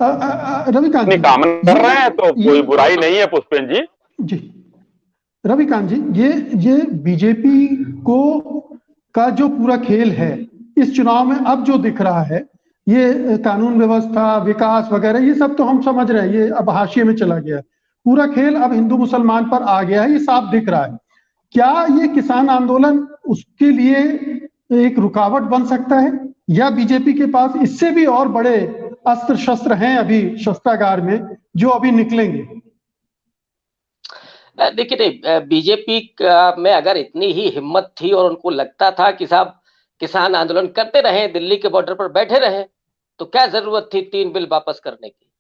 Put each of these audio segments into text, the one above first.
रविकांत अपनी जी, कामना कर रहे हैं तो ये कोई बुराई नहीं है पुष्पेन जी। जी रविकांत जी, ये बीजेपी को का जो पूरा खेल है इस चुनाव में अब जो दिख रहा है, ये कानून व्यवस्था, विकास वगैरह, ये सब तो हम समझ रहे हैं, ये अब हाशिए में चला गया है। पूरा खेल अब हिंदू मुसलमान पर आ गया है, ये साफ दिख रहा है। क्या ये किसान आंदोलन उसके लिए एक रुकावट बन सकता है, या बीजेपी के पास इससे भी और बड़े अस्त्र शस्त्र हैं अभी शस्त्रागार में, जो अभी निकलेंगे? देखिए, बीजेपी में अगर इतनी ही हिम्मत थी और उनको लगता था कि साहब किसान आंदोलन करते रहे, दिल्ली के बॉर्डर पर बैठे रहे, तो क्या जरूरत थी 3 बिल वापस करने की?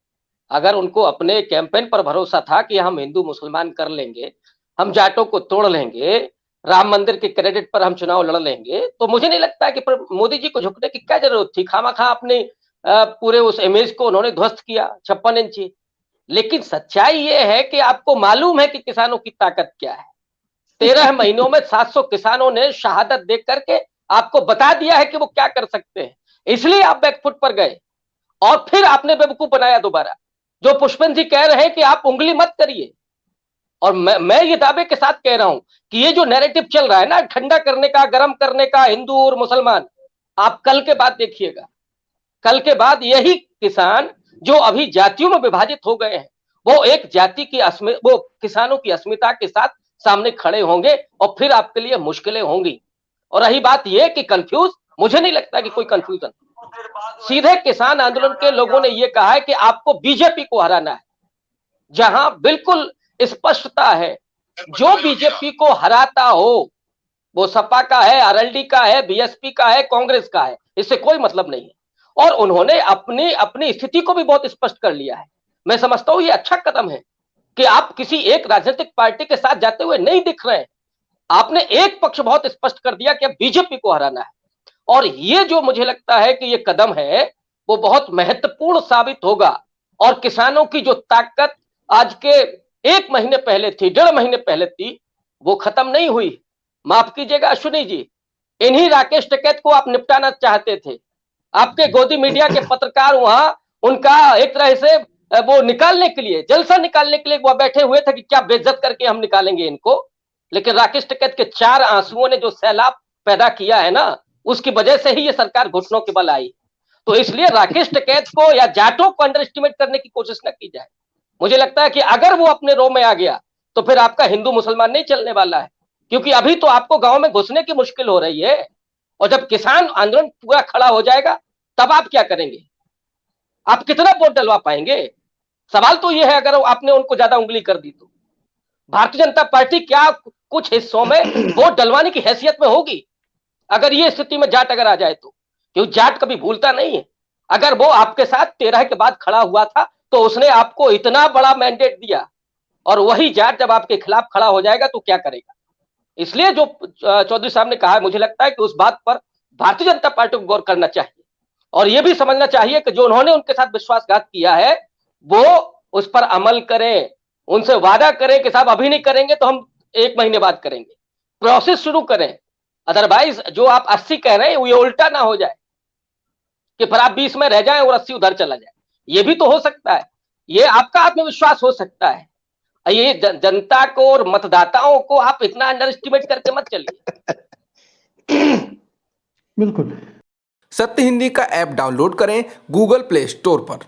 अगर उनको अपने कैंपेन पर भरोसा था कि हम हिंदू मुसलमान कर लेंगे, हम जाटों को तोड़ लेंगे, राम मंदिर के क्रेडिट पर हम चुनाव लड़ लेंगे, तो मुझे नहीं लगता कि मोदी जी को झुकने की क्या जरूरत थी। खामा-खा अपने पूरे उस इमेज को उन्होंने ध्वस्त किया 56 इंची। लेकिन सच्चाई ये है कि आपको मालूम है कि किसानों की ताकत क्या है। 13 महीनों में 700 किसानों ने शहादत दे करके आपको बता दिया है कि वो क्या कर सकते हैं। इसलिए आप बैकफुट पर गए और फिर आपने बेवकूफ बनाया दोबारा। जो पुष्पन जी कह रहे हैं कि आप उंगली मत करिए, और मैं ये दावे के साथ कह रहा हूं कि ये जो नैरेटिव चल रहा है ना, ठंडा करने का, गर्म करने का, हिंदू और मुसलमान, आप कल के बाद देखिएगा। कल के बाद यही किसान जो अभी जातियों में विभाजित हो गए हैं, वो एक जाति की वो किसानों की अस्मिता के साथ सामने खड़े होंगे और फिर आपके लिए मुश्किलें होंगी। और रही बात यह कि कंफ्यूज, मुझे नहीं लगता कि कोई कंफ्यूजन। सीधे किसान आंदोलन के लोगों ने यह कहा है कि आपको बीजेपी को हराना है, जहां बिल्कुल स्पष्टता है जो बीजेपी को हराता हो वो सपा का है, आरएलडी का है, बीएसपी का है, कांग्रेस का है, इससे कोई मतलब नहीं है। और उन्होंने अपनी अपनी स्थिति को भी बहुत स्पष्ट कर लिया है। मैं समझता हूं ये अच्छा कदम है कि आप किसी एक राजनीतिक पार्टी के साथ जाते हुए नहीं दिख रहे हैं। आपने एक पक्ष बहुत स्पष्ट कर दिया कि अब बीजेपी को हराना है। और ये जो मुझे लगता है कि ये कदम है वो बहुत महत्वपूर्ण साबित होगा। और किसानों की जो ताकत आज के 1 महीने पहले थी, 1.5 महीने पहले थी, वो खत्म नहीं हुई। माफ कीजिएगा अश्विनी जी, इन्हीं राकेश टिकैत को आप निपटाना चाहते थे। आपके गोदी मीडिया के पत्रकार वहां उनका एक तरह से वो निकालने के लिए, जलसा निकालने के लिए वो बैठे हुए थे कि क्या बेइज्जत करके हम निकालेंगे इनको। लेकिन राकेश टिकैत के 4 आंसुओं ने जो सैलाब पैदा किया है ना, उसकी वजह से ही ये सरकार घुटनों के बल आई। तो इसलिए राकेश टिकैत को या जाटों को अंडर एस्टिमेट करने की कोशिश न की जाए। मुझे लगता है कि अगर वो अपने रो में आ गया तो फिर आपका हिंदू मुसलमान नहीं चलने वाला है, क्योंकि अभी तो आपको गांव में घुसने की मुश्किल हो रही है। और जब किसान आंदोलन पूरा खड़ा हो जाएगा तब आप क्या करेंगे? आप कितना वोट डलवा पाएंगे? सवाल तो यह है, अगर आपने उनको ज्यादा उंगली कर दी तो भारतीय जनता पार्टी क्या कुछ हिस्सों में वोट डलवाने की हैसियत में होगी अगर ये स्थिति में जाट अगर आ जाए तो? क्योंकि जाट कभी भूलता नहीं है। अगर वो आपके साथ 13 के बाद खड़ा हुआ था तो उसने आपको इतना बड़ा मैंडेट दिया, और वही जाट जब आपके खिलाफ खड़ा हो जाएगा तो क्या करेगा? इसलिए जो चौधरी साहब ने कहा है, मुझे लगता है कि उस बात पर भारतीय जनता पार्टी को गौर करना चाहिए और यह भी समझना चाहिए कि जो उन्होंने उनके साथ विश्वासघात किया है वो उस पर अमल करें। उनसे वादा करें कि साहब अभी नहीं करेंगे तो हम 1 महीने बाद करेंगे, प्रोसेस शुरू करें। अदरवाइज जो आप 80 कह रहे हैं ये उल्टा ना हो जाए कि फिर आप 20 में रह जाएं और 80 उधर चला जाए। ये भी तो हो सकता है। ये आपका आत्मविश्वास हो सकता है। ये जनता को और मतदाताओं को आप इतना अंडर एस्टिमेट करके मत चलिए। बिल्कुल। सत्य हिंदी का ऐप डाउनलोड करें गूगल प्ले स्टोर पर।